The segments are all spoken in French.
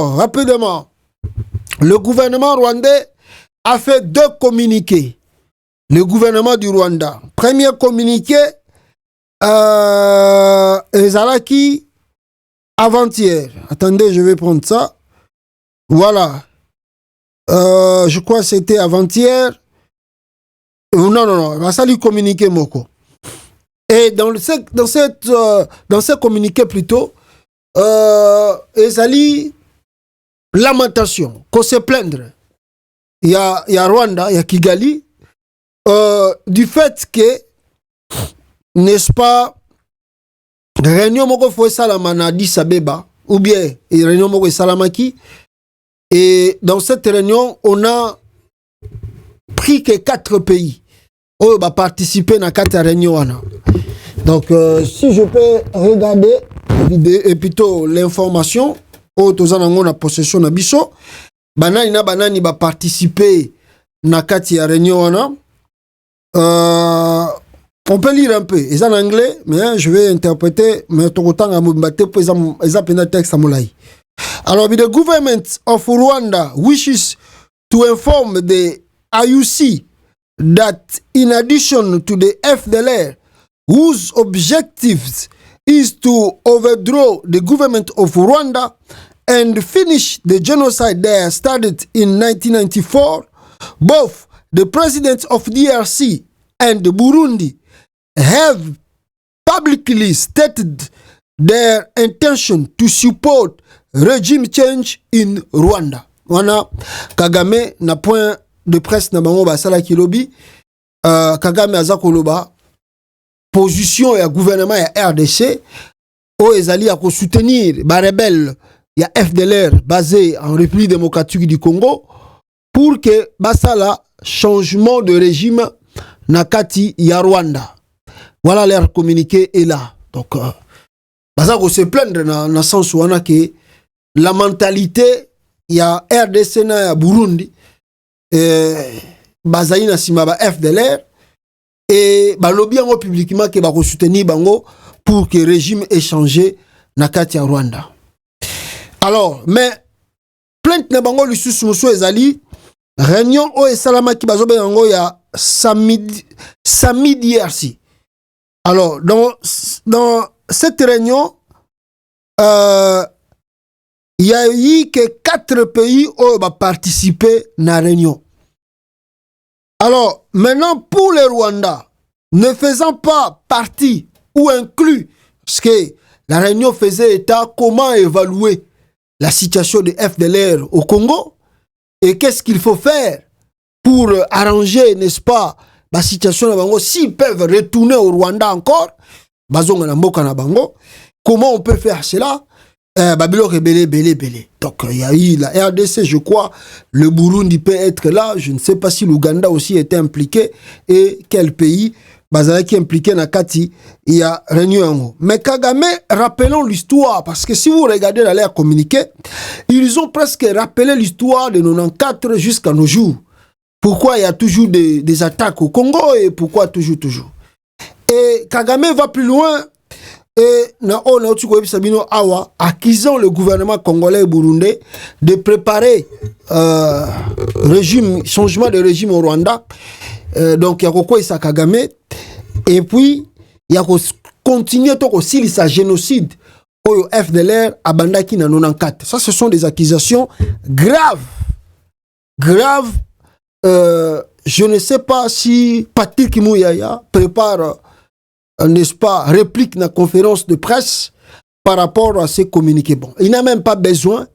rapidement, le gouvernement rwandais a fait 2 communiqués. Le gouvernement du Rwanda. Premier communiqué, Ezalaki avant-hier. Attendez, je vais prendre ça. Voilà. Je crois que c'était avant-hier. Non. Ça lui communiqué Moko. Et dans ce communiqué plutôt, Ezali lamentation, qu'on se plaindre. Il y a Rwanda, il y a Kigali, du fait que, n'est-ce pas, réunion moko fo salama na Addis Abeba, ou bien réunion moko salamaki, et dans cette réunion, on a pris que 4 pays qui va participer à cette réunion. Donc, si je peux regarder et plutôt l'information, tous en a possession de biso, banani va participer à cette réunion. On peut lire un peu, c'est en anglais, mais je vais interpréter, mais tout autant à m'battre pour les textes à moulay. Alors, the government of Rwanda wishes to inform the IUC that in addition to the FDLR, whose objectives is to overthrow the government of Rwanda and finish the genocide there started in 1994, both the president of DRC and Burundi have publicly stated their intention to support regime change in Rwanda. Wana Kagame na point de presse na bango basala kilobi, Kagame azakoloba position ya gouvernement ya RDC o ezali à soutenir ba rebelle ya FDLR basé en République démocratique du Congo pour que basala changement de régime na kati ya Rwanda. Voilà leur communiqué est là. Donc bazako se plaindre na sens wana que la mentalité ya RDC na ya Burundi bazali na sima ba FDLR et balobi yango publiquement que ba ko soutenir bango pour que le régime ait changé na kati ya Rwanda. Alors, mais plainte na bango lisusu moso ezali réunion o esalama ki bazobe yango ya samedi DRC. Alors, dans cette réunion, il y a eu que 4 pays qui ont participé à la réunion. Alors, maintenant, pour le Rwanda, ne faisant pas partie ou inclus, parce que la réunion faisait état comment évaluer la situation de FDLR au Congo et qu'est-ce qu'il faut faire pour arranger, n'est-ce pas, la situation de Bango, s'ils peuvent retourner au Rwanda encore, comment on peut faire cela? Babylon rebelle. Donc il y a eu la RDC, je crois, le Burundi peut être là, je ne sais pas si l'Ouganda aussi était impliqué et quel pays qui est impliqué dans Kati, il y a réunion. Mais Kagame, rappelons l'histoire, parce que si vous regardez dans leur communiqué, ils ont presque rappelé l'histoire de 94 jusqu'à nos jours. Pourquoi il y a toujours des attaques au Congo et pourquoi toujours. Et Kagame va plus loin et accusant le gouvernement congolais et burundais de préparer changement de régime au Rwanda. Donc il y a quoi ça Kagame et puis il y a continuer aussi sa génocide au FDLR à Bandaki na 94. Ça ce sont des accusations graves. Je ne sais pas si Patrick Mouyaya prépare, n'est-ce pas, réplique dans la conférence de presse par rapport à ces communiqués. Bon, il n'a même pas besoin.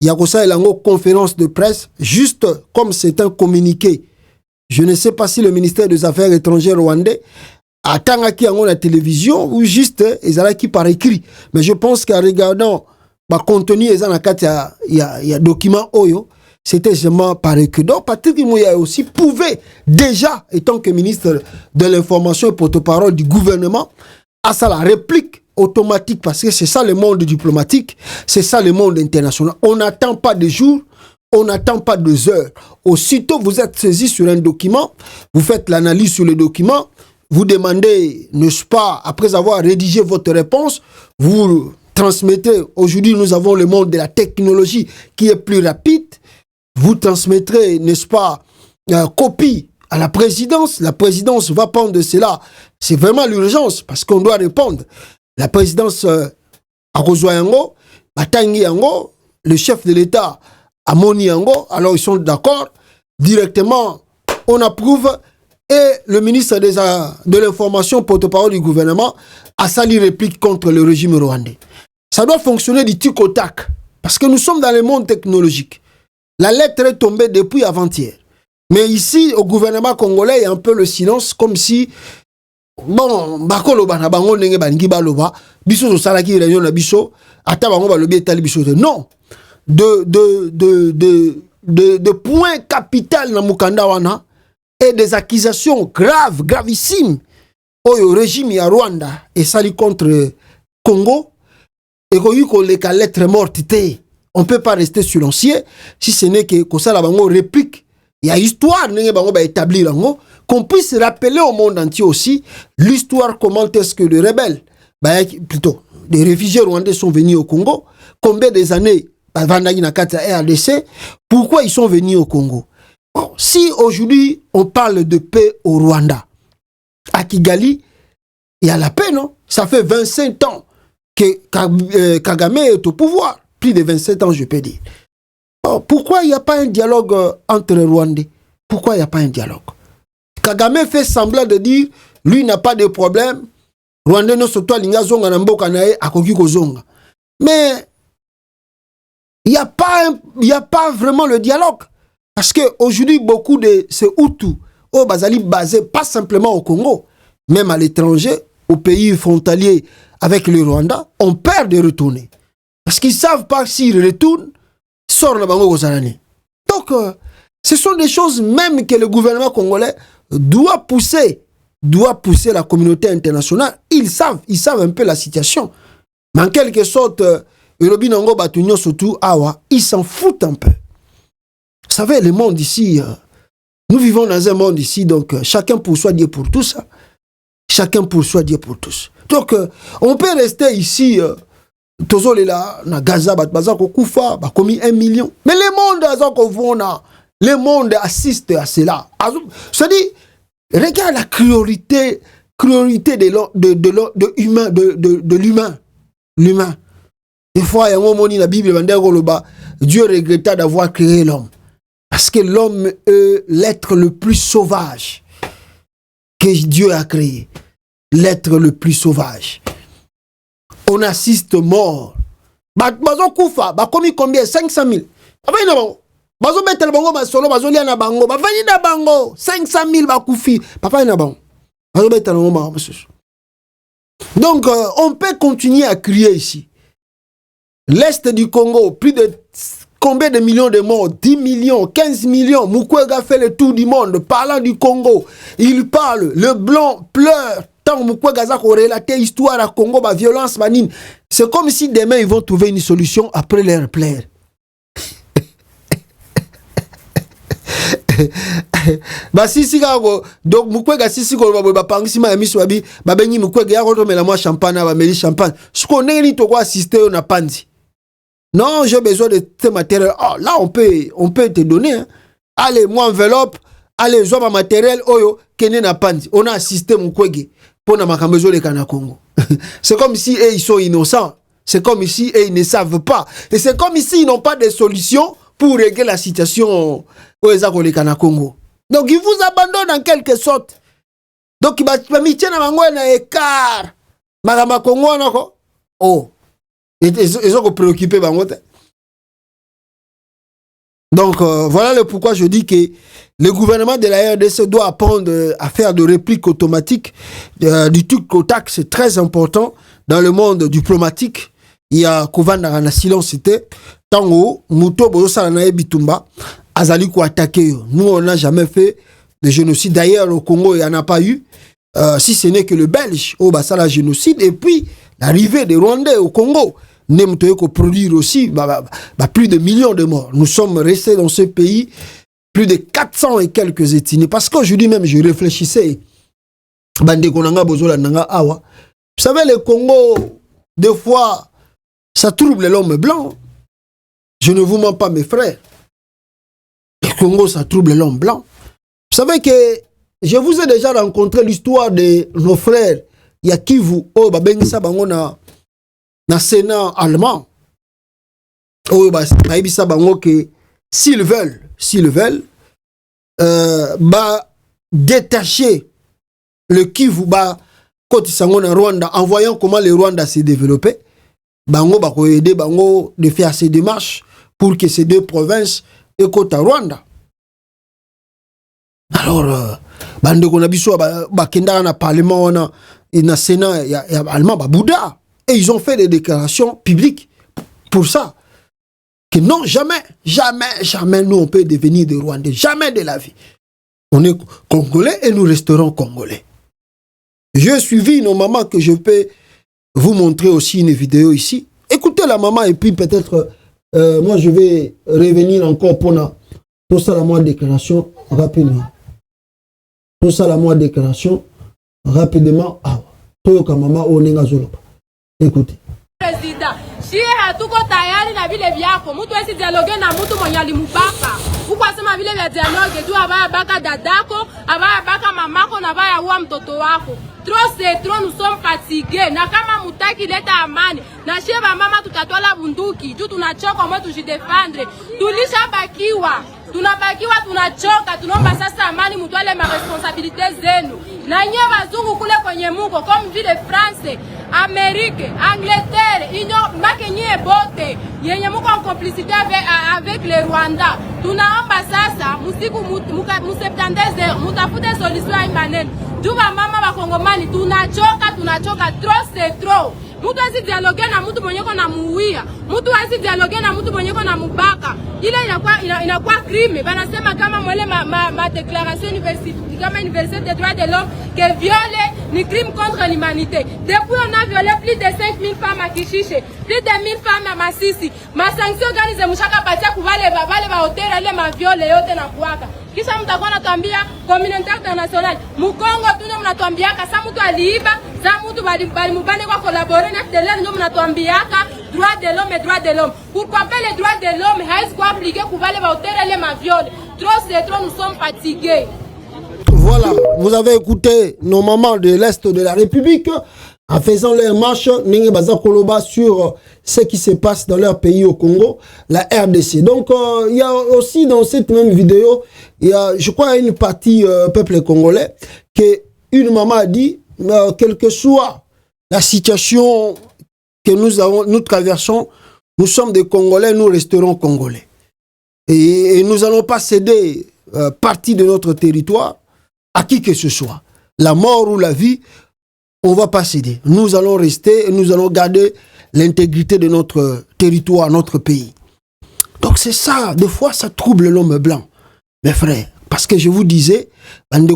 Il y a une conférence de presse, juste comme c'est un communiqué. Je ne sais pas si le ministère des Affaires étrangères rwandais attend à qui la télévision ou juste qui par écrit. Mais je pense qu'en regardant le contenu, il y a document Oyo. C'était seulement par écrit. Donc, Patrick Mouyaya aussi pouvait déjà, étant que ministre de l'Information et porte-parole du gouvernement, à ça la réplique automatique, parce que c'est ça le monde diplomatique, c'est ça le monde international. On n'attend pas de jours, on n'attend pas de heures. Aussitôt vous êtes saisi sur un document, vous faites l'analyse sur le document, vous demandez, n'est-ce pas, après avoir rédigé votre réponse, vous transmettez, aujourd'hui nous avons le monde de la technologie qui est plus rapide, vous transmettrez, n'est-ce pas, copie à la présidence va prendre de cela, c'est vraiment l'urgence, parce qu'on doit répondre. La présidence a rejoint Yango, Batangi Yango, le chef de l'État a Moni Yango, alors ils sont d'accord, directement on approuve, et le ministre de l'information, porte-parole du gouvernement, a sali réplique contre le régime rwandais. Ça doit fonctionner du tic au tac, parce que nous sommes dans le monde technologique. La lettre est tombée depuis avant-hier. Mais ici, au gouvernement congolais, il y a un peu le silence, comme si, bon, bakoloba na bango ndenge balingi baloba, biso so salaki réunion na biso, ata bango balobi etali biso. Non. De points capital na mukanda wana, et des accusations graves, gravissimes, au régime ya Rwanda, et sali contre Congo, et qu'on les lettres mortes, on ne peut pas rester silencieux, si ce n'est que ça la bango réplique. Il y a histoire, qu'on puisse rappeler au monde entier aussi l'histoire, comment est-ce que les rebelles, plutôt, les réfugiés rwandais sont venus au Congo, combien des années, RDC, pourquoi ils sont venus au Congo. Bon, si aujourd'hui on parle de paix au Rwanda, à Kigali, il y a la paix, non? Ça fait 25 ans que Kagame est au pouvoir, plus de 27 ans je peux dire. Oh, pourquoi il n'y a pas un dialogue entre les Rwandais? Pourquoi il n'y a pas un dialogue? Kagame fait semblant de dire, lui n'a pas de problème, Rwandais ne soto linga zonga na mboka nae akoki kozonga. Mais il n'y a pas vraiment le dialogue. Parce qu'aujourd'hui, beaucoup de ces Hutus, au Bazali basés pas simplement au Congo, même à l'étranger, aux pays frontaliers avec le Rwanda, ont peur de retourner. Parce qu'ils ne savent pas s'ils retournent, sortent le Bango Gozalani. Donc, ce sont des choses même que le gouvernement congolais doit pousser la communauté internationale. Ils savent un peu la situation. Mais en quelque sorte, ils s'en foutent un peu. Vous savez, le monde ici, nous vivons dans un monde ici, donc chacun pour soi, Dieu pour tous. Chacun pour soi, Dieu pour tous. Donc, on peut rester ici, là, na Gaza, Kufa, commis 1 million. Mais le monde assiste à cela. C'est-à-dire, regarde la cruauté de l'humain. L'humain. Des fois, il y a un moment dans la Bible, Dieu regretta d'avoir créé l'homme. Parce que l'homme est l'être le plus sauvage que Dieu a créé. L'être le plus sauvage. On assiste mort. Bazo kufa, bakomi combien? 500 000. Bazo betel bango masolo, bazo lia na bango. Bavani na bango. 500 000 bakufi. Papa na bango. Bazo betel bango bango. Donc, on peut continuer à crier ici. L'Est du Congo, plus de combien de millions de morts? 10 millions, 15 millions. Mukwege fait le tour du monde parlant du Congo. Il parle, le blanc pleure. Tant Mukwege a relaté l'histoire à Congo, la violence manine. C'est comme si demain ils vont trouver une solution après leur plaire. Donc Mukwege si pangisi ma miso babi babengi Mukwege ya rotomela moi champagne ba meli champagne. Ce qu'on est ni to quoi assister na panzi. Non, j'ai besoin de ce matériel. Oh, là, on peut te donner. Hein. Allez, moi, enveloppe. Allez, je ma matériel. Oyo, kene na pandi. On a assisté Mukwege pour na makambezo le Kana Congo. C'est comme si ils sont innocents. C'est comme si ils ne savent pas. Et c'est comme si ils n'ont pas de solution pour régler la situation au Kana Congo. Donc, ils vous abandonnent en quelque sorte. Donc, ils va na écart. Magama Congo, non? Oh. Ils sont préoccupés. Donc, voilà le pourquoi je dis que le gouvernement de la RDC doit apprendre à faire de répliques automatiques du truc au tac. C'est très important dans le monde diplomatique. Il y a Kovanda na silence. Tango, Muto, Bosana Bitumba, Azali ko attaqué. Nous, on n'a jamais fait de génocide. D'ailleurs, au Congo, il n'y en a pas eu. Si ce n'est que le Belge, au Bassala génocide. Et puis, l'arrivée des Rwandais au Congo. Nous produire aussi plus de millions de morts. Nous sommes restés dans ce pays plus de 400 et quelques ethnies. Parce qu'aujourd'hui même, je réfléchissais. Vous savez, le Congo, des fois, Ça trouble l'homme blanc. Je ne vous mens pas, mes frères. Le Congo, ça trouble l'homme blanc. Vous savez que je vous ai déjà rencontré l'histoire de nos frères Yakivu, oh, babengisa bango na Sénat allemand. Oh, babengisa bango que s'ils veulent, détacher le Kivu, côté sango na Rwanda, en voyant comment le Rwanda s'est développé, bango bako aider bango de faire ces démarches pour que ces deux provinces écoutent à Rwanda. Alors, bande qu'on a biso bakenda na parlement na Sénat allemand Bouddha, et ils ont fait des déclarations publiques pour ça. Que non, jamais nous on peut devenir des Rwandais, jamais de la vie. On est Congolais et nous resterons Congolais. J'ai suivi nos mamans que je peux vous montrer aussi une vidéo ici. Écoutez la maman et puis peut-être moi je vais revenir encore pour ça la moindre déclaration rapidement. Pour ça la moindre déclaration rapidement. Ah, toyoka maman onenga zoloba. Écoutez. Président, si hatuko tayari na vile vyako, mtu wesi dialogue na mtu mwenye alimubaka. Huko asema vile vya dialogue tu abaya baka dadako, abaya baka mamako na abaya uwa mtoto wako. Trop c'est trop, nous sommes fatigués. Na kama mutaki leta amani, na sheba mama tutatwala bunduki, juu tunachoka mwe tujidefendre. Tulisha bakiwa, tunabakiwa tunachoka, tunomba sasa amani mutwale ma responsabilité zenu. Na nye bazungu kule kwenye muko, comme vile France, Amérique, Angleterre, Union, make nye bote, yenye muko en complicité avec le Rwanda. Tunaomba sasa, musiku museptandeze, mutafute solution imanene. Juba mama wa Kongomani, tunachoka, trop c'est trop. Mutu asi dialogue na mutu mwenyeko na muwia. Mutu asi dialogue na mutu mwenyeko na mubaka. Ile inakuwa crime. Banasema kama mwele ma déclaration universitaire, kama Université des droits de l'homme, que violer ni crime contre l'humanité. Depuis on a violé plus de 5000 femmes à Kishishe, plus de 1000 femmes à Masisi. Ma sanction organise mushaka patia kubale ba hotela ile ma viole yote na kuwaka. Kisha mtakuwa natuambia communauté internationale. Mukongo tuno mnatuambiaka sa mtu aliiba, sa mtu bali mubane kwa collaborer na FDLR ndio mnatuambiaka droit de l'homme. Pourquoi pas les droits de l'homme haïs quoi appliquer kubale ba hotela ile ma viole. Trop c'est trop, nous sommes fatigués. Voilà, vous avez écouté nos mamans de l'Est de la République en faisant leur marche sur ce qui se passe dans leur pays au Congo, la RDC. Donc, il y a aussi dans cette même vidéo, il y a, je crois, une partie peuple congolais, qu'une maman a dit, quelle que soit la situation que nous traversons, nous sommes des Congolais, nous resterons Congolais. Et nous n'allons pas céder partie de notre territoire à qui que ce soit. La mort ou la vie, on ne va pas céder. Nous allons rester et nous allons garder l'intégrité de notre territoire, notre pays. Donc c'est ça, des fois ça trouble l'homme blanc, mes frères. Parce que je vous disais, on ne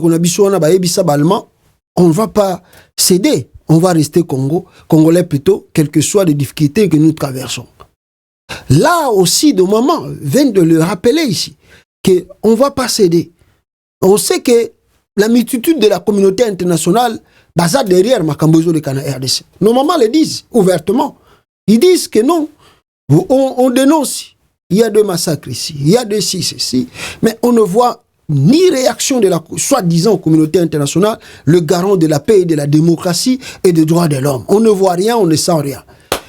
va pas céder. On va rester Congolais plutôt, quelles que soient les difficultés que nous traversons. Là aussi, de maman viennent de le rappeler ici, qu'on ne va pas céder. On sait que la multitude de la communauté internationale basa derrière Makambozo de Kana RDC. Nos mamans le disent ouvertement. Ils disent que non, on dénonce. Il y a deux massacres ici, il y a deux ceci, mais on ne voit ni réaction de la soi-disant communauté internationale, le garant de la paix et de la démocratie et des droits de l'homme. On ne voit rien, on ne sent rien.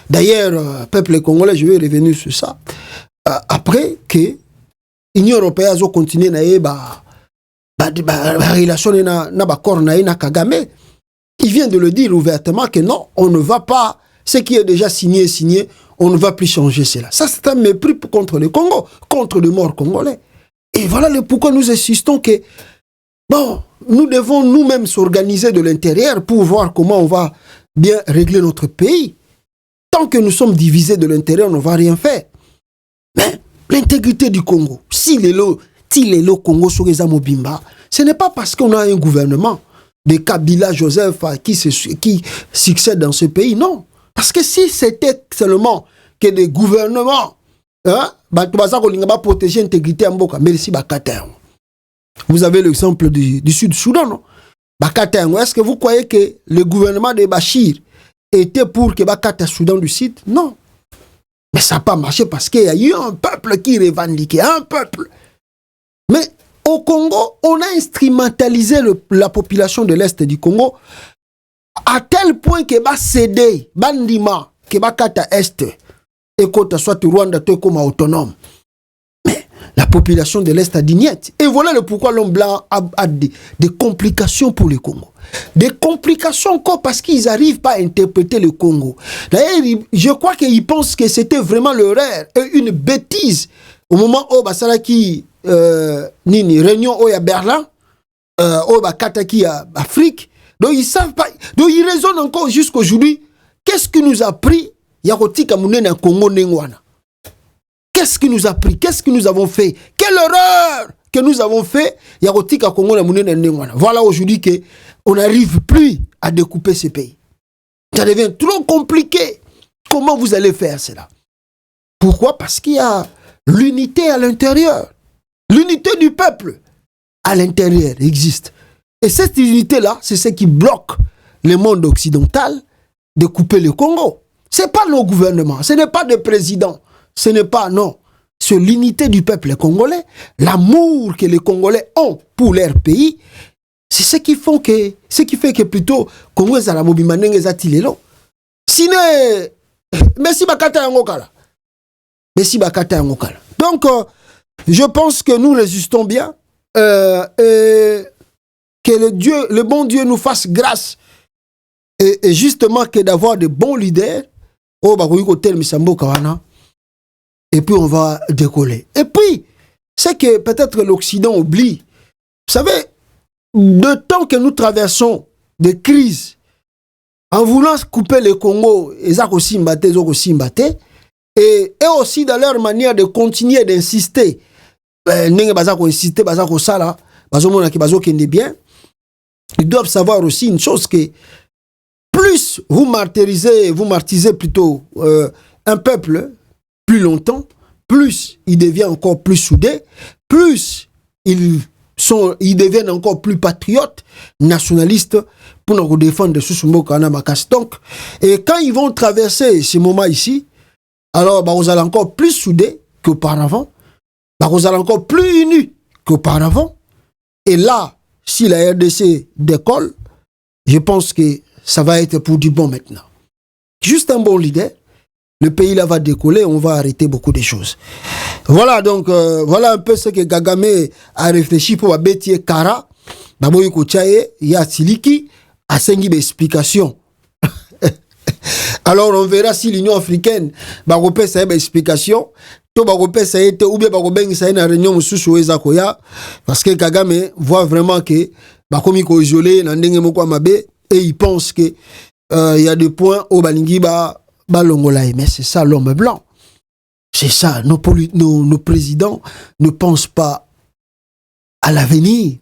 D'ailleurs, peuple congolais, je vais revenir sur ça. Après que l'Union européenne a continué la relation na Kagame, il vient de le dire ouvertement que non, on ne va pas, ce qui est déjà signé, on ne va plus changer cela. Ça, c'est un mépris contre le Congo, contre les morts congolais. Et voilà pourquoi nous insistons que, bon, nous devons nous-mêmes s'organiser de l'intérieur pour voir comment on va bien régler notre pays. Tant que nous sommes divisés de l'intérieur, on ne va rien faire. Mais l'intégrité du Congo, s'il est le Congo sur les Amobimba, ce n'est pas parce qu'on a un gouvernement de Kabila Joseph qui succède dans ce pays, non. Parce que si c'était seulement que des gouvernements, protéger l'intégrité en Boka, merci Bakater. Vous avez l'exemple du Sud-Soudan, non? Bakater, est-ce que vous croyez que le gouvernement de Bachir était pour que Bakata Soudan du Sud? Non. Mais ça n'a pas marché parce qu'il y a eu un peuple qui revendiquait, un peuple. Mais au Congo, on a instrumentalisé la population de l'Est du Congo à tel point que va céder, bandima, que va kata Est, et quand soit Rwanda, comme autonome. Mais la population de l'Est a dit niet. Et voilà le pourquoi l'homme blanc a des complications pour le Congo. Des complications encore parce qu'ils n'arrivent pas à interpréter le Congo. D'ailleurs, je crois qu'ils pensent que c'était vraiment l'erreur et une bêtise. Au moment où Basalaki Nini réunion à Berlin, où Kataki à Afrique, donc ils savent pas, donc ils raisonnent encore jusqu'aujourd'hui. Qu'est-ce qui nous a pris Yakotika Mounena Congo Nengwana? Qu'est-ce qui nous a pris? Qu'est-ce que nous avons fait? Quelle erreur que nous avons fait Yakotika Congo Mounena Nengwana? Voilà aujourd'hui que on n'arrive plus à découper ces pays. Ça devient trop compliqué. Comment vous allez faire cela? Pourquoi? Parce qu'il y a l'unité à l'intérieur. L'unité du peuple à l'intérieur existe. Et cette unité-là, c'est ce qui bloque le monde occidental de couper le Congo. Ce n'est pas nos gouvernements, ce n'est pas des présidents, ce n'est pas, non. C'est l'unité du peuple congolais, l'amour que les Congolais ont pour leur pays. C'est ce qui fait que plutôt Congo est à la mobimanenge zatilelo. Sinon, merci bakata yangokala. Merci bakata yangokala. Donc, je pense que nous résistons bien et que le bon Dieu nous fasse grâce et justement que d'avoir de bons leaders. Oh, et puis on va décoller. Et puis, c'est que peut-être l'Occident oublie. Vous savez, de temps que nous traversons des crises, en voulant couper le Congo, et aussi dans leur manière de continuer d'insister, ils doivent savoir aussi une chose, que plus vous martyrisez plutôt un peuple plus longtemps, plus il devient encore plus soudé, plus ils deviennent encore plus patriotes, nationalistes, pour nous défendre Susumbo Kanamakas. Donc, et quand ils vont traverser ces moments ici, alors vous allez encore plus soudés qu'auparavant, vous allez encore plus unis qu'auparavant. Et là, si la RDC décolle, je pense que ça va être pour du bon maintenant. Juste un bon leader, le pays là va décoller, on va arrêter beaucoup de choses. Voilà donc, voilà un peu ce que Kagame a réfléchi pour Abétier Kara, Baboy Kouchaye, Yatiliki, à 5 explications. Alors on verra si l'Union africaine va repérer sa explication. Tout va repérer ça été ou bien va repérer ça une réunion sous Ezakoya, parce que Kagame voit vraiment que Bakomi ko isolé n'andenge moko mabe et il pense que il y a des points au balingi ba longolaï. Mais c'est ça l'homme blanc. C'est ça. Nos présidents ne pensent pas à l'avenir.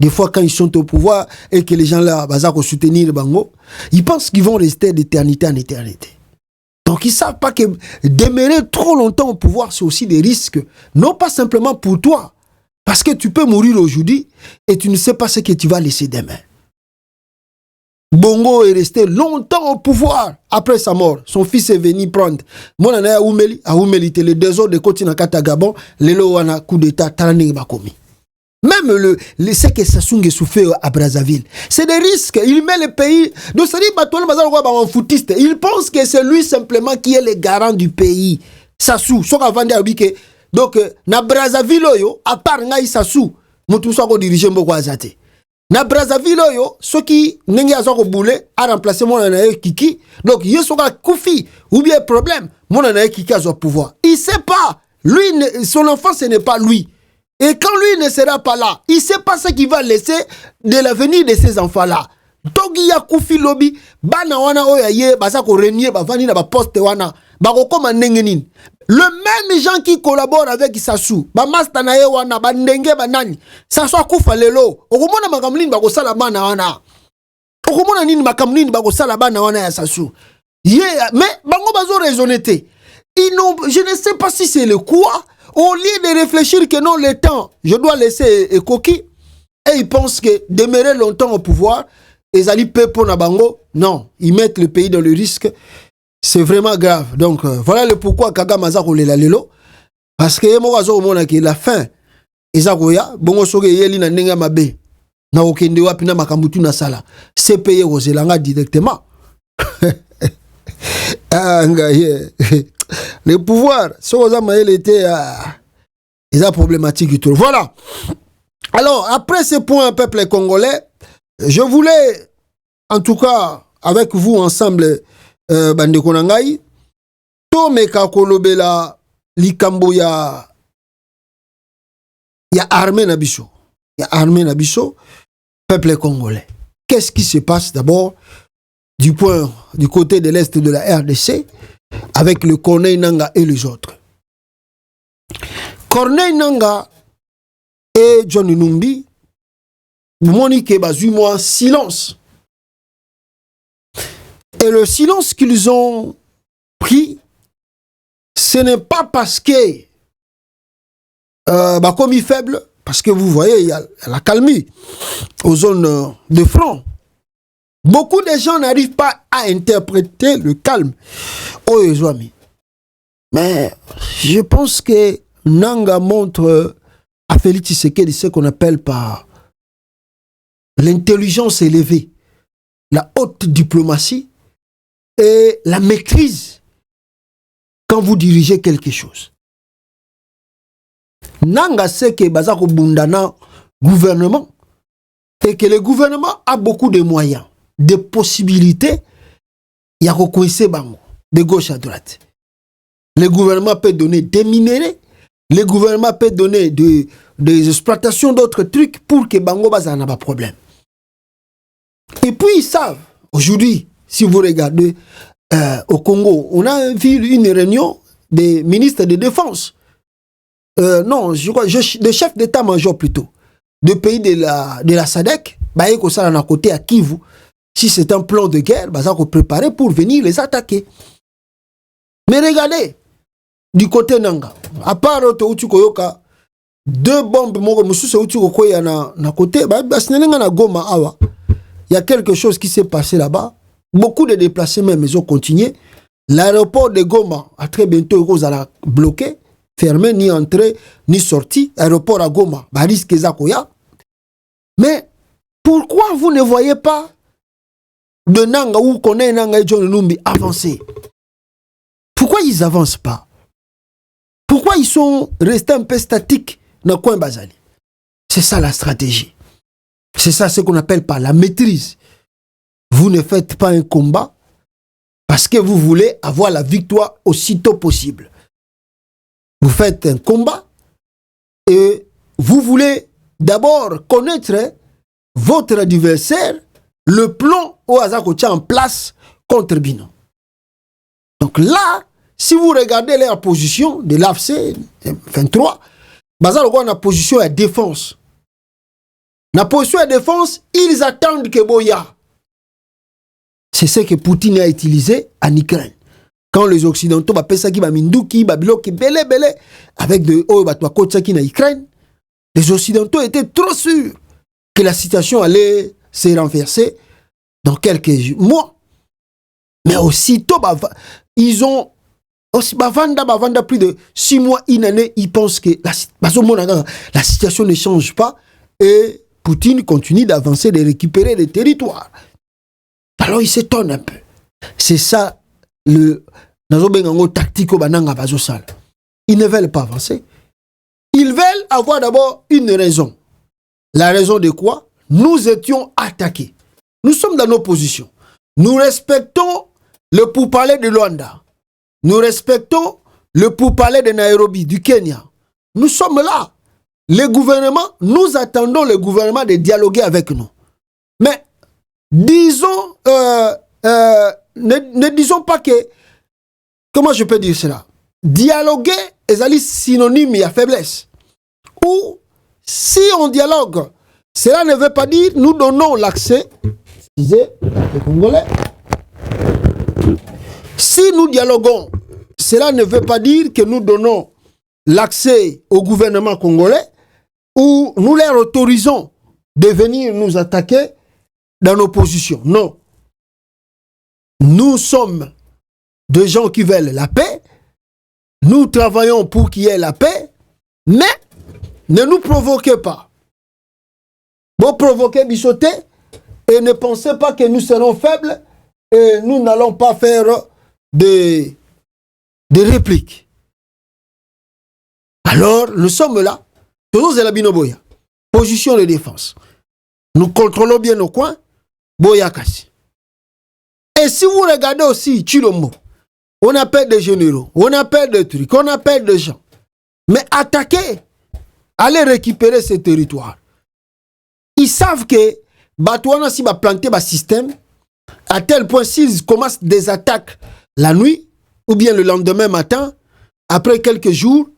Des fois, quand ils sont au pouvoir et que les gens là, bazar soutenir le bango, ils pensent qu'ils vont rester d'éternité en éternité. Donc, ils ne savent pas que demeurer trop longtemps au pouvoir, c'est aussi des risques. Non pas simplement pour toi. Parce que tu peux mourir aujourd'hui et tu ne sais pas ce que tu vas laisser demain. Bongo est resté longtemps au pouvoir après sa mort. Son fils est venu prendre. Mon anaï a Oumeli, les 2 ans de continent Gabon, les loana coup d'état, Talaning Bakomi. Même ce que Sassou Nguesso fait à Brazzaville, c'est des risques. Il met le pays. Donc, ça dit, foutiste. Il pense que c'est lui simplement qui est le garant du pays. Sassou, donc, na Brazzaville, à part Ngaï Sassou, Moutou Sako dirige Mboko Azate. Na Brazzaville, ceux qui n'ont pas boulé a remplacé mon anaï Kiki. Donc, il y a Koufi, ou bien problème, mon anaï Kiki a son pouvoir. Il ne sait pas. Lui, son enfant, ce n'est pas lui. Et quand lui ne sera pas là, il ne sait pas ce qu'il va laisser de l'avenir de ces enfants-là. Donc, il y a Koufi Lobby, Bana wana oyaye, Basako Renier, Bavani na poste wana, Bakokoma Nengenin. Le même gens qui collaborent avec Sassou, Bamastanaye wana, Bandenge Banani, Sassou Koufa Lelo, Okomona Makamlin Bakosala Bana wana. Okomona Nini Makamlin Bakosala Bana wana ya Sassou. Yeah, mais Bango Bazo raisonnete. Je ne sais pas si c'est le quoi. Au lieu de réfléchir que non, le temps, je dois laisser coquille, et ils pensent que demeurer longtemps au pouvoir, ils allaient peu pour Nabango. Non, ils mettent le pays dans le risque. c'est vraiment grave. Donc, voilà le pourquoi Kagame aza kolela lelo. Parce que la fin, Ezagoya, bongo soge yeli na nenga mabe. Na okende wapi na makambutu na sala. C'est payé aux Zelanga directement. Le pouvoir, il était problématique du tout. Voilà. Alors, après ce point, peuple congolais, je voulais, en tout cas, avec vous ensemble, Bande Konangai, Tomeka Kolobela, Likambo ya armée Nabiso. Il y a armée Nabiso, peuple congolais. Qu'est-ce qui se passe d'abord du côté de l'est de la RDC avec le Corneille Nanga et les autres? Corneille Nanga et John Numbi, Monique Bazuma, silence. Et le silence qu'ils ont pris, ce n'est pas parce que commis faible, parce que vous voyez, il y a la calmie aux zones de front. Beaucoup de gens n'arrivent pas à interpréter le calme. Oh, les amis. Mais je pense que Nanga montre à Félix Tshisekedi ce qu'on appelle par l'intelligence élevée, la haute diplomatie et la maîtrise quand vous dirigez quelque chose. Nanga sait que Bazako Bundana gouvernement et que le gouvernement a beaucoup de moyens, de possibilités. Il y a bango de gauche à droite. Le gouvernement peut donner des minéraux, le gouvernement peut donner des exploitations d'autres trucs pour que bango bazana pas problème. Et puis ils savent, aujourd'hui, si vous regardez au Congo, on a vu une réunion des ministres de défense. Non, je crois, de chef d'état-major plutôt, de pays de la SADC, Baïko Sala na côté à Kivu, si c'est un plan de guerre, bah ça qu'on préparer pour venir les attaquer. Mais regardez, du côté Nanga, à part Koyoka, 2 bombes, na côté, na Goma awa. Il y a quelque chose qui s'est passé là-bas. Beaucoup de déplacés même, ils ont continué. L'aéroport de Goma, a très bientôt, ils vont bloquer. Fermé, ni entrée, ni sortie, aéroport à Goma, Baris Kezakoya. Mais pourquoi vous ne voyez pas de Nanga ou connaît Nanga et John Numbi avancer? Pourquoi ils n'avancent pas? Pourquoi ils sont restés un peu statiques dans le coin Bazali? C'est ça la stratégie. C'est ça ce qu'on appelle pas la maîtrise. Vous ne faites pas un combat parce que vous voulez avoir la victoire aussitôt possible. Vous faites un combat et vous voulez d'abord connaître votre adversaire, le plan au hasard qu'on tient en place contre Bino. Donc là, si vous regardez leur position de l'AFC 23, Bazar on a position à défense. La position à défense, ils attendent que Boya. C'est ce que Poutine a utilisé en Ukraine. Quand les Occidentaux appellent ça qui va Minduki, Babiloki, belé, avec de Obatwakotsa en Ukraine, les Occidentaux étaient trop sûrs que la situation allait se renverser dans quelques mois. Mais aussitôt, ils ont Bavanda plus de 6 mois, une année, ils pensent que la situation ne change pas et Poutine continue d'avancer, de récupérer des territoires. Alors ils s'étonnent un peu. C'est ça le tactique. Ils ne veulent pas avancer. Ils veulent avoir d'abord une raison. La raison de quoi? Nous étions attaqués. Nous sommes dans nos positions. Nous respectons le pourparler de Luanda. Nous respectons le pourparler de Nairobi, du Kenya. Nous sommes là. Le gouvernement, nous attendons le gouvernement de dialoguer avec nous. Mais disons, ne disons pas que, comment je peux dire cela? Dialoguer est synonyme à faiblesse. Ou si on dialogue, cela ne veut pas dire nous donnons l'accès, disait les Congolais. Si nous dialoguons, cela ne veut pas dire que nous donnons l'accès au gouvernement congolais ou nous leur autorisons de venir nous attaquer dans nos positions. Non. Nous sommes de gens qui veulent la paix. Nous travaillons pour qu'il y ait la paix, mais ne nous provoquez pas. Vous provoquez Bissoté et ne pensez pas que nous serons faibles et nous n'allons pas faire des répliques. Alors, nous sommes là. Toujours la binoboya. Position de défense. Nous contrôlons bien nos coins. Boya Kassi. Et si vous regardez aussi Chilombo, on appelle des généraux, on appelle des trucs, on appelle des gens. Mais attaquer, aller récupérer ces territoires. Ils savent que Batouana si va planter le système, à tel point s'ils commencent des attaques la nuit, ou bien le lendemain matin, après quelques jours,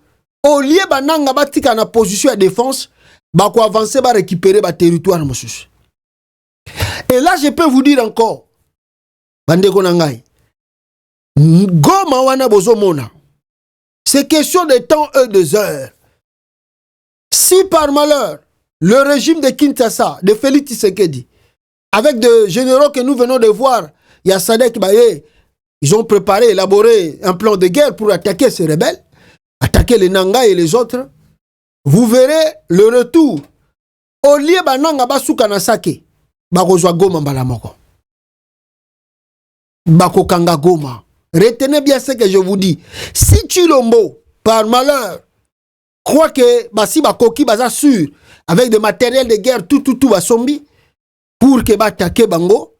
au lieu de batika na position de défense, bah quoi avancer, bah récupérer le territoire. Et là, je peux vous dire encore, Bandeko Nangai, Goma wana bozomona, c'est question de temps et de heures. Si par malheur, le régime de Kinshasa, de Félix Tshisekedi, avec des généraux que nous venons de voir, il y a Sadek Baye, ils ont préparé, élaboré un plan de guerre pour attaquer ces rebelles, attaquer les Nanga et les autres, vous verrez le retour. Au lieu bananga basuka na sake, bakozwa Goma mbalamoko. Bako kanga Goma. Retenez bien ce que je vous dis. Si Chilombo, par malheur, croit que basi bakoki baza sûr, avec des matériels de guerre, tout basombi, pour que attaquer bango,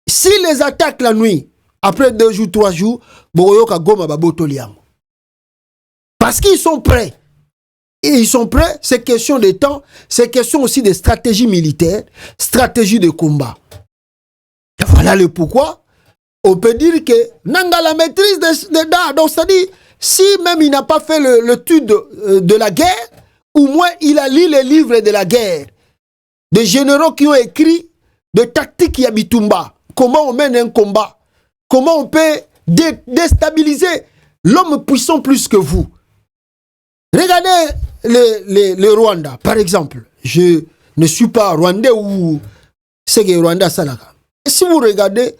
s'il les attaque la nuit, après 2 jours, 3 jours, boyoka Goma babotoliango. Parce qu'ils sont prêts. Et ils sont prêts, c'est question de temps, c'est question aussi de stratégie militaire, stratégie de combat. Et voilà le pourquoi. On peut dire que Nanga la maîtrise des dards. Donc, c'est-à-dire, si même il n'a pas fait l'étude de la guerre, au moins il a lu les livres de la guerre. Des généraux qui ont écrit de tactiques Yabitumba. Comment on mène un combat. Comment on peut déstabiliser l'homme puissant plus que vous. Regardez le Rwanda, par exemple. Je ne suis pas rwandais ou c'est que Rwanda Salaka. Si vous regardez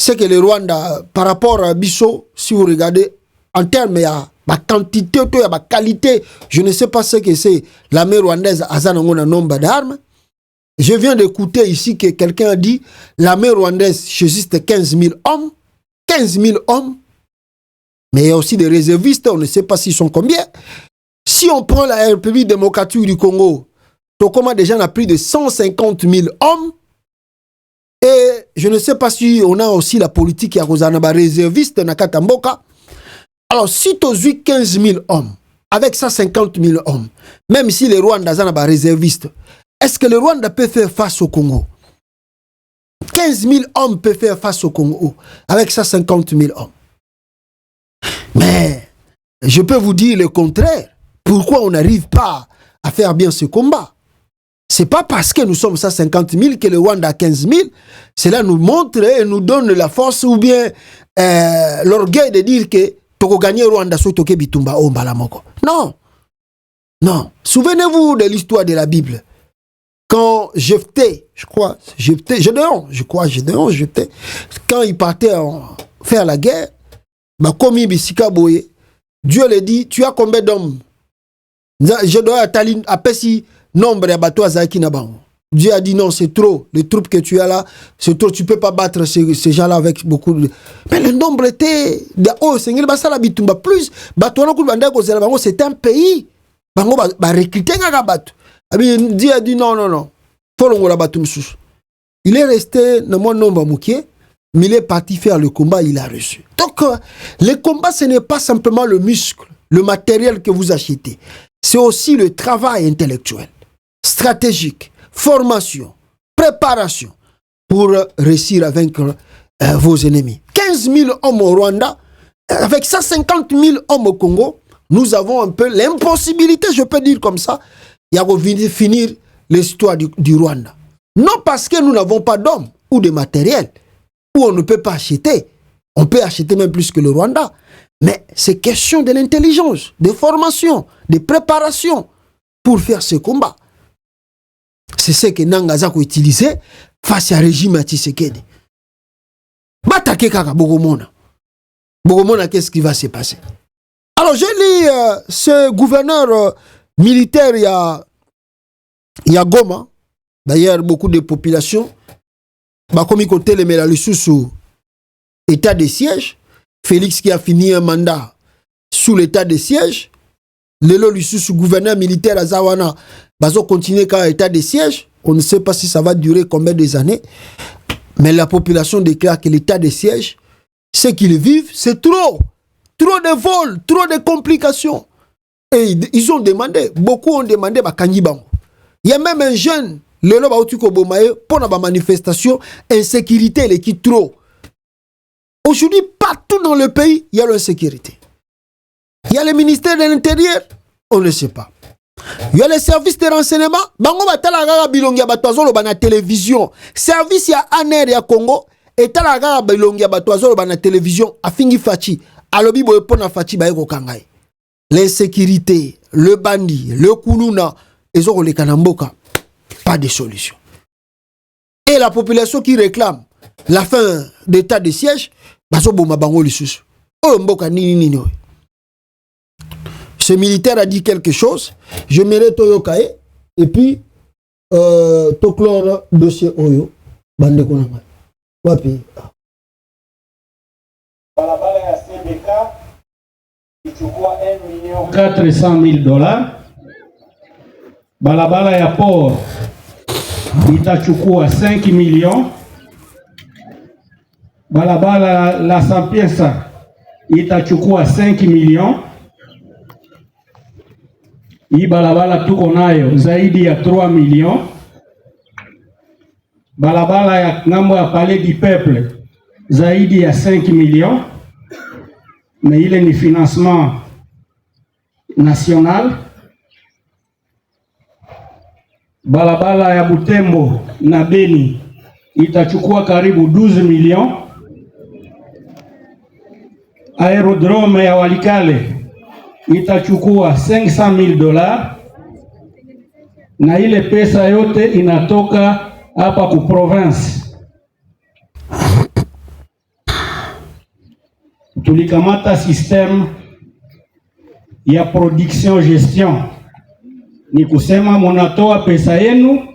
ce que le Rwanda, par rapport à Bissau, si vous regardez en termes de la quantité, de la qualité, je ne sais pas ce que c'est l'armée rwandaise a un nombre d'armes. Je viens d'écouter ici que quelqu'un a dit l'armée rwandaise juste 15 000 hommes. 15 000 hommes. Mais il y a aussi des réservistes, on ne sait pas s'ils sont combien. Si on prend la République démocratique du Congo, Tokoma déjà a plus de 150 000 hommes. Et je ne sais pas si on a aussi la politique à Rosanaba réserviste na Katamboka. Alors, si tu as 15 000 hommes, avec ça 50 000 hommes, même si le Rwanda est réserviste, est-ce que le Rwanda peut faire face au Congo? 15 000 hommes peuvent faire face au Congo, avec ça 50 000 hommes. Mais, je peux vous dire le contraire. Pourquoi on n'arrive pas à faire bien ce combat? Ce n'est pas parce que nous sommes 150 000 que le Rwanda a 15 000. Cela nous montre et nous donne la force ou bien l'orgueil de dire que Toko gagner Rwanda so toke bitumba o mbalamoko. Non. Non. Souvenez-vous de l'histoire de la Bible. Quand Jephthé, Gédéon, quand il partait faire la guerre, Komi Bisika Boye, Dieu lui dit, tu as combien d'hommes? Je dois appeler nombre de bateaux à Kinaban. Dieu a dit non, c'est trop. Les troupes que tu as là, c'est trop. Tu ne peux pas battre ces gens-là avec beaucoup de. Mais le nombre était. Oh, c'est plus. C'est un pays. Dieu a dit non. Il est resté dans mon nombre moukier, mais il est parti faire le combat, il a reçu. Donc, le combat, ce n'est pas simplement le muscle, le matériel que vous achetez. C'est aussi le travail intellectuel, stratégique, formation, préparation pour réussir à vaincre vos ennemis. 15 000 hommes au Rwanda, avec 150 000 hommes au Congo, nous avons un peu l'impossibilité, je peux dire comme ça, il y a de finir l'histoire du Rwanda. Non parce que nous n'avons pas d'hommes ou de matériel, où on ne peut pas acheter. On peut acheter même plus que le Rwanda. Mais c'est question de l'intelligence, de formation, de préparation pour faire ce combat. C'est ce que Nangazako utilisait face à régime à Tshisekedi. Batake kaka bogomona. Bogomona, qu'est-ce qui va se passer? Alors, j'ai lu ce gouverneur militaire, il y a Goma. D'ailleurs, beaucoup de populations, comme côté les mélalis sous état de siège. Félix qui a fini un mandat sous l'état de siège. Lelo sous gouverneur militaire à Zawana, bazo continuer quand état de siège. On ne sait pas si ça va durer combien des années. Mais la population déclare que l'état de siège, ce qu'ils vivent, c'est trop. Trop de vols, trop de complications. Et ils ont demandé, beaucoup ont demandé, Kanyibango. Il y a même un jeune, Lelo Baotuko Bomaye, pour la manifestation, insécurité, il est trop. Aujourd'hui, partout dans le pays, il y a l'insécurité. Il y a le ministère de l'Intérieur, on ne sait pas. Il y a les services de renseignement, bango batala bilongia batwazolo bana télévision. Service ya ANR ya Congo, etala bilongia batwazolo bana télévision, afingi fachi, alobi boye pona fachi baye ko kangai. L'insécurité, le bandit, le kuluna, ezoko le kanamboka, pas de solution. Et la population qui réclame la fin d'état de siège, baso boma bango lisusu. Oh mboka nini. Ce militaire a dit quelque chose, je mérite Toyokae, et puis, Toklore dossier Oyo, bande konanga. Wapi? Balabala ya CBK, ichukua $1,400,000. Balabala ya port, itachukua 5 millions. Balabala la Sampiesa, itachukua 5 millions. Hii balabala tuko nayo zaidi ya 3 millions. Balabala ya ngambo ya Palais du Peuple zaidi ya 5 millions. Mais ile ni financement national. Balabala ya Butembo na Beni itachukua karibu 12 millions. Aerodrome ya Walikale itachukua $500,000, na ile pesa yote inatoka hapa ku province. Tulikamata system ya production gestion, ni kusema munatoa pesa yenu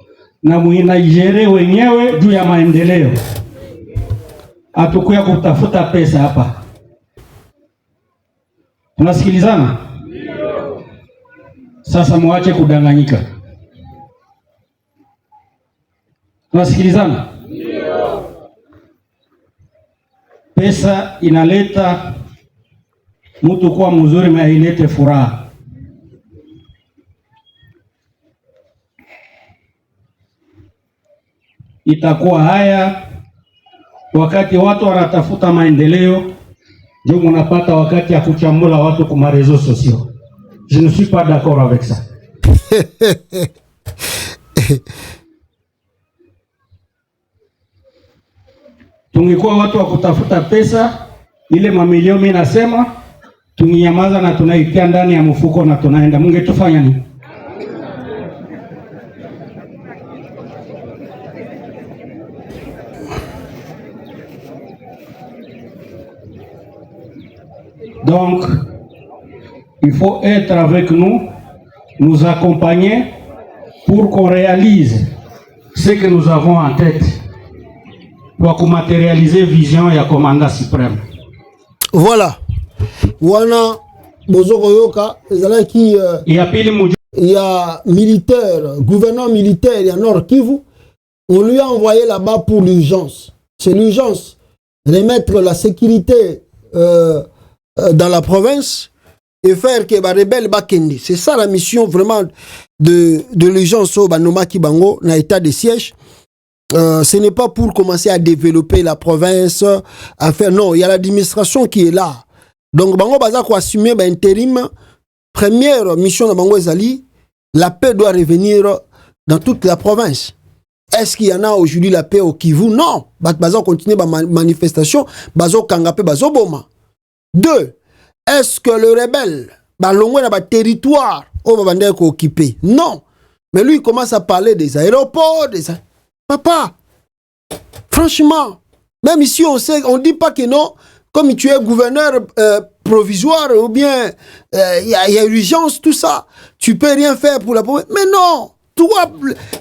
na muinaigere wenyewe juu ya maendeleo. Hatukuya kutafuta pesa hapa. Tunasikilizana? Sasa muache kudanganyika. Tunasikilizana? Pesa inaleta mtu kuwa mzuri, na ilete furaha. Itakuwa haya wakati watu wanatafuta maendeleo, ndio unapata wakati ya kuchambula watu kwa réseaux sociaux. Je ne suis pas d'accord avec ça. Tungekuwa watu wa kutafuta pesa, ile mamilioni mimi nasema, tunginyamaza na tunaitia ndani ya mfuko na tunaenda. Mungetufanya nini? Donc, il faut être avec nous, nous accompagner pour qu'on réalise ce que nous avons en tête, pour matérialiser la vision du commandant suprême. Voilà. Wana Bozokoyoka, il y a militaire, gouverneur militaire, il y a Nord Kivu, on lui a envoyé là-bas pour l'urgence. C'est l'urgence. Remettre la sécurité dans la province et faire que les rebelles bakendi. C'est ça la mission vraiment de l'urgence au Banoma Kibango, dans l'état de siège. Ce n'est pas pour commencer à développer la province, à faire, non, il y a l'administration qui est là. Donc, Bango Baza ko assumer intérim, première mission de Bango Ezali, la paix doit revenir dans toute la province. Est-ce qu'il y en a aujourd'hui la paix au Kivu? Non. Baza continue la manifestation, Bazo Kangape, Bazo Boma. 2. Est-ce que le rebelle va loin dans le territoire où va occupé? Non. Mais lui, il commence à parler des aéroports, Papa, franchement, même ici, on sait, on dit pas que non, comme tu es gouverneur provisoire, ou bien il y a urgence, tout ça, tu peux rien faire pour la province. Mais non,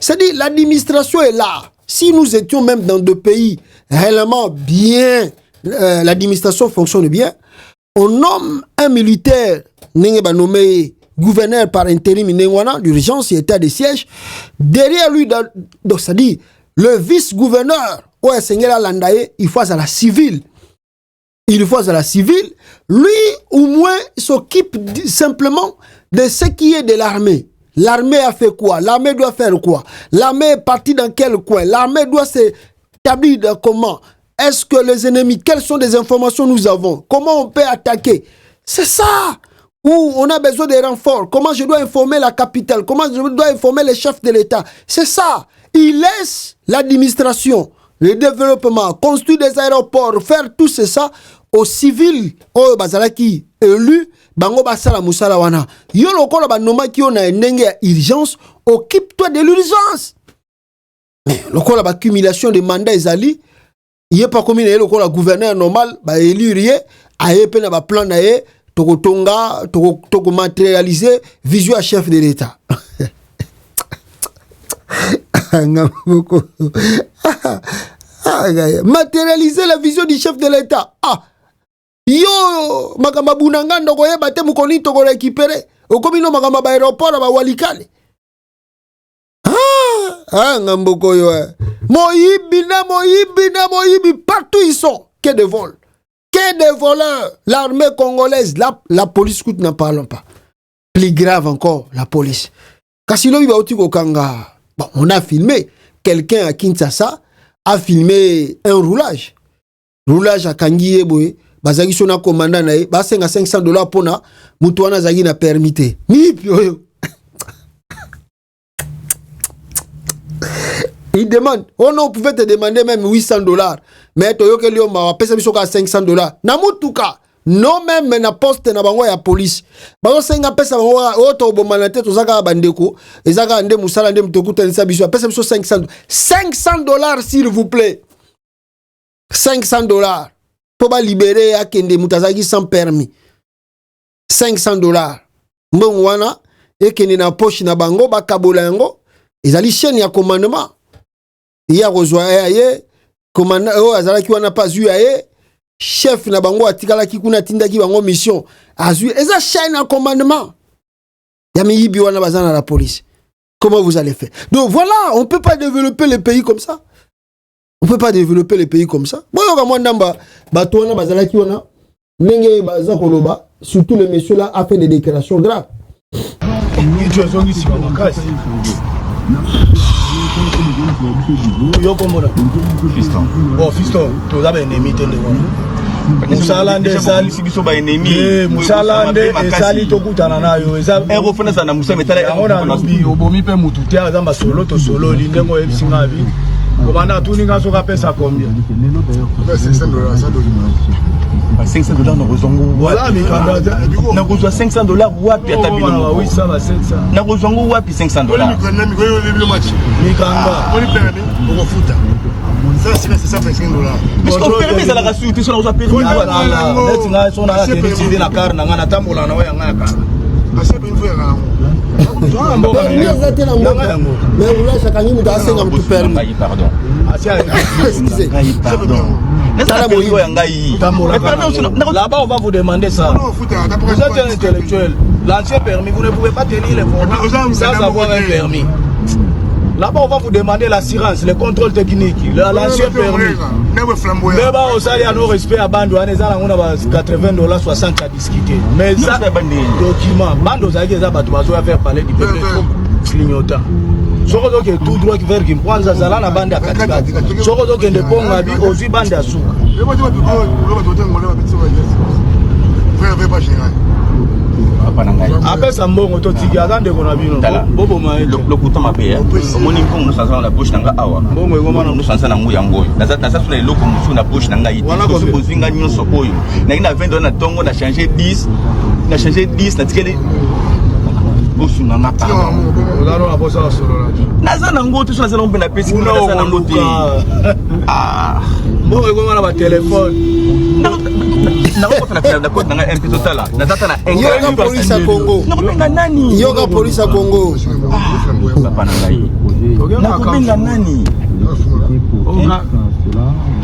c'est-à-dire l'administration est là. Si nous étions même dans deux pays réellement bien, l'administration fonctionne bien, on nomme un militaire, nommé gouverneur par intérim d'urgence, état de siège, derrière lui, donc c'est-à-dire le vice-gouverneur, il faut à la civile. Il faut à la civile. Lui, au moins, s'occupe simplement de ce qui est de l'armée. L'armée a fait quoi? L'armée doit faire quoi? L'armée est partie dans quel coin? L'armée doit s'établir dans comment? Est-ce que les ennemis, quelles sont les informations nous avons? Comment on peut attaquer? C'est ça. Où on a besoin de renforts. Comment je dois informer la capitale? Comment je dois informer les chefs de l'État? C'est ça. Il laisse l'administration, le développement, construire des aéroports, faire tout ça aux civils, aux bazalaki élus, bango basala musala wana. Yo lokola banoma ki on a ndenge urgence, occupe-toi de l'urgence. Mais lokola ba accumulation de mandats ezali, yé pas comme il lokola gouverneur normal, ba élire aye pe na ba plan na ye, tokotonga, toko matérialiser vision à chef de l'État. Matérialiser la vision du chef de l'État. Ah, yo makamba bunanga ndoko yeba te mukoni toko récupérer. Okomino makamba ba aéroport ba walikale. Ngamboko yo. Moyibi, partout ils sont. Que de vols. Que de voleurs. L'armée congolaise, la police coûte, n'en parlons pas. Plus grave encore, la police. Kasilo iba otiko kanga. Bon, on a filmé. Quelqu'un à Kinshasa a filmé un roulage. Roulage à Kangi Eboe. Bazagi sona commandant nae. Basenga $500 pona. Mutuana zagi na permité. Il demande. Oh non, on pouvait te demander même $800. Mais tu as dit, ma pesa biso ka $500. Namutuka. Non même na poste na bango ya police. Bango senga pesa bango auto bomanate to zaka bandeko. Ezaka ande musala ande mtokuta nisa biso. Pesa biso $500. $500 s'il vous plaît. $500. Pour ba libérer akende mutazaki sans permis. $500. Mbongo wana ekende na poche na bango ba kabola yango. Ezali chaîne ya commandement. Il y a rejoint aye commandant azala ki wana pas eu aye chef na bango atikala ki kuna tinda ki bango mission azu eza chaîne à commandement ya miyibi wana bazana la police. Comment vous allez faire? Donc voilà, on peut pas développer le pays comme ça. On peut pas développer le pays comme ça. Boyo ka mwandamba bato wana bazala ki wana ndenge baza koloba, surtout le monsieur là a fait des déclarations graves. Fiston, tu as un ennemi. Musalande sali sibiso ba ennemi. Musalande sali to kutana nayo. E refona sana musa metala ona bi obomi pe mututi azamba solo to solo lindengo ebisinga bi. Komanda tuninga soka pesa combien? $500 ça $500 na kozongo. Voilà mikanda. Na kozwa $500 wapi atabino. Oui ça va 700. Na kozongo wapi $500. Mikanda. Oni permis pour futa. Ça c'est ça $500. Parce qu'on permet ça la rassurité sur la permis. Voilà. Net na son na décider la car na ngana tambola na wa ngana car. Parce que une fois ngana. Pardon. Là-bas, on va vous demander ça. Vous êtes un intellectuel. L'ancien permis, vous ne pouvez pas tenir les fonds sans avoir un permis. Là-bas, on va vous demander l'assurance, le contrôle technique, l'ancien permis. Là-bas, on s'allie à nos respects à Bando, on a $80, 60 à discuter. Mais ça, document, Bando, ça va faire parler du peuple clignotant. Soko doke tout droit qui vers qui prend zala na bande à katikati. Soko doke ne ponga bi ozi bande à suka. Après ça mbongo to tiki azande kona bino. Bobo mai le kuta mabe. Omoni ko musanza na poche nanga awa. Mbongo ngoma na musanza na nguya ngoyo. Na ça suna eloko musu na poche nanga iti. Ko so bozinga nyonso oyo. Na ina $20 na tongo na changer 10. Na changer 10 na tikeli. Bosuna na pa. Olaro na bosa solo la. Naza na ngoto so naza na mpena pesi na naza na ngoto. Ah. Mbongo ngoma na ba téléphone. Yoga police à Congo. Yoga police à Congo.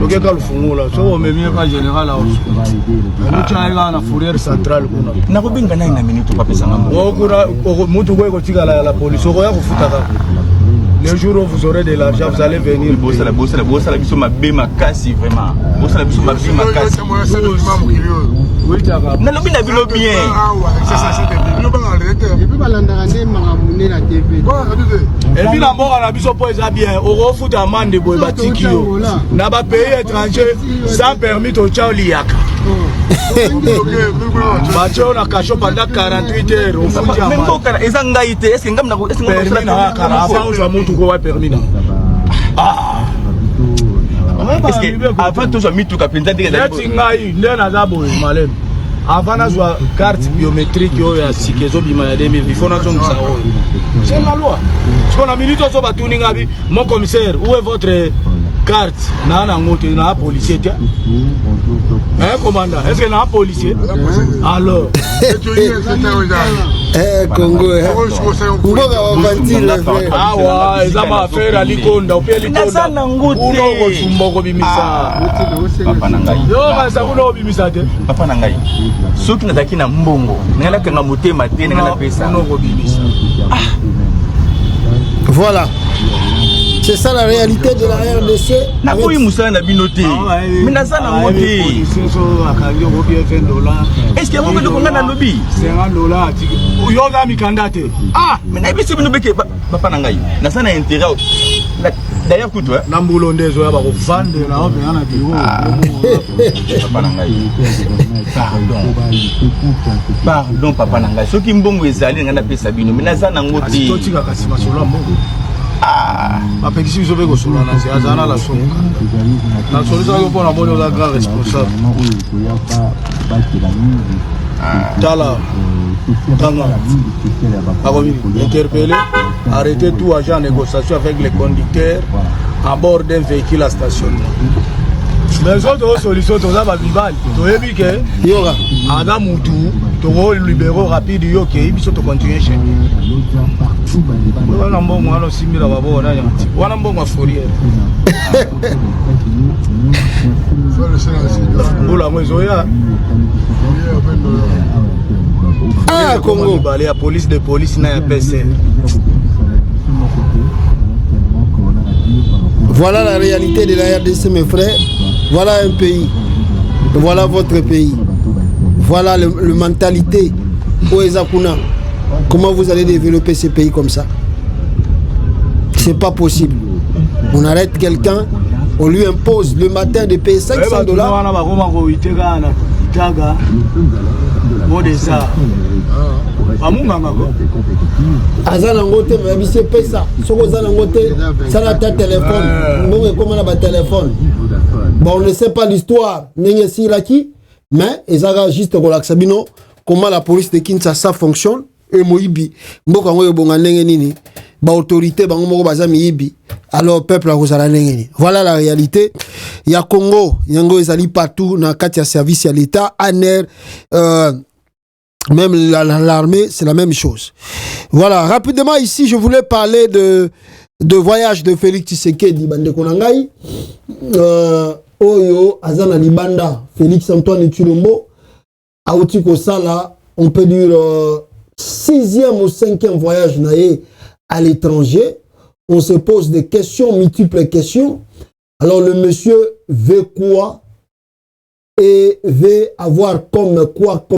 Ok, quand le fond là, ça on met mieux qu'en général là. Nous tiens la fourrière centrale. Na kubinga na ina minute pas pesa ngambo. Okura mutu kwa kotika la police. Okoya kufuta. Le jour où vous aurez de l'argent, vous allez venir. Bossa la biso mabe makasi vraiment. Bossa la biso mabe makasi. Na lobi na bilo bien. Et puis la mort à la biso po eza bien. Oko futa amande boy batiki yo. Na ba pays étranger sans permis to chao liaka. Bacho na kasho pendant 48 heures. Même pas kana eza ngai te. Est-ce que ngam na ko est-ce que permis na kara avant je mutu ko wa permis na. Ah. Est-ce que avant tout ça mitu ka penza de la. Let's ngai ndena za boy malem. Avant na zwa carte biométrique yo ya sikezo bima ya 2000 il faut na zongo ça. C'est la loi. Ce qu'on a minute so batuni ngabi mon commissaire où est votre carte na ngote na policier tia. Commandant, est-ce que na policier? Alors Congo Congo va ah ouais, ils ont affaire à likonda, au peli konda. Uno ko sumbo ko bimisa. Papa nangai. Yo ba sa kuno bimisa te. Papa nangai. Soki na taki na mbongo, ngala kanga motema te ngala pesa. Uno ko bimisa. Voilà. C'est ça la réalité de la RDC. Na koyi musala na binoté. Mais na ça na moté. Est-ce que vous voulez qu'on a na lobby? $50. Yo ga mi kandate. Ah, mais na biso bino beke papa nangai. Na ça na intérêt. D'ailleurs coup toi. Na mbulo ndezo ya ba ko vande na ope na bureau. Papa nangai. Pardon papa nangai. Soki mbongo ezali ngana pesa bino. Mais na ça na ngoti. Totika kasi masolo mbongo. Ah, ma pétition je vais go sur la c'est azana la somme. La solution pour la bonne la grand responsable. Tala. Tanga. Interpellé, arrêter tout agent en négociation avec les conducteurs à bord d'un véhicule à stationnement. Mais les autres solutions, tu as Bival. Tu as vu que Yoga. Adam Moutou, tu as le libéraux rapide, tu as vu que tu continues chez lui. On a bon, on a 6 000 à bord, on a bon à fourrière. Ah, Congo. La police de police n'a pas PC. Voilà la réalité de la RDC, mes frères. Voilà un pays. Voilà votre pays. Voilà le mentalité. Oezakuna. Comment vous allez développer ce pays comme ça? C'est pas possible. On arrête quelqu'un, on lui impose le matin de payer $500. Azana ngote mabise pesa soko zana ngote ça na ta téléphone bon comment na ba téléphone bon on ne sait pas l'histoire nenge siraki mais ezaka juste relaxa bino comment la police de Kinshasa fonctionne et moyibi mboka ngoyo bonga ndenge nini ba autorité bango moko baza miyibi alors peuple akozala ndenge nini. Voilà la réalité. Il y a Congo yango ezali partout na kati ya service ya l'état ANR même l'armée, c'est la même chose. Voilà, rapidement ici, je voulais parler de voyage de Félix Tshisekedi, Bande Konangai. Oyo, Azana Libanda, Félix Antoine Tshilombo, Aouti Kosala, on peut dire 6e ou 5e voyage naé à l'étranger. On se pose des questions, multiples questions. Alors le monsieur veut quoi et veut avoir comme quoi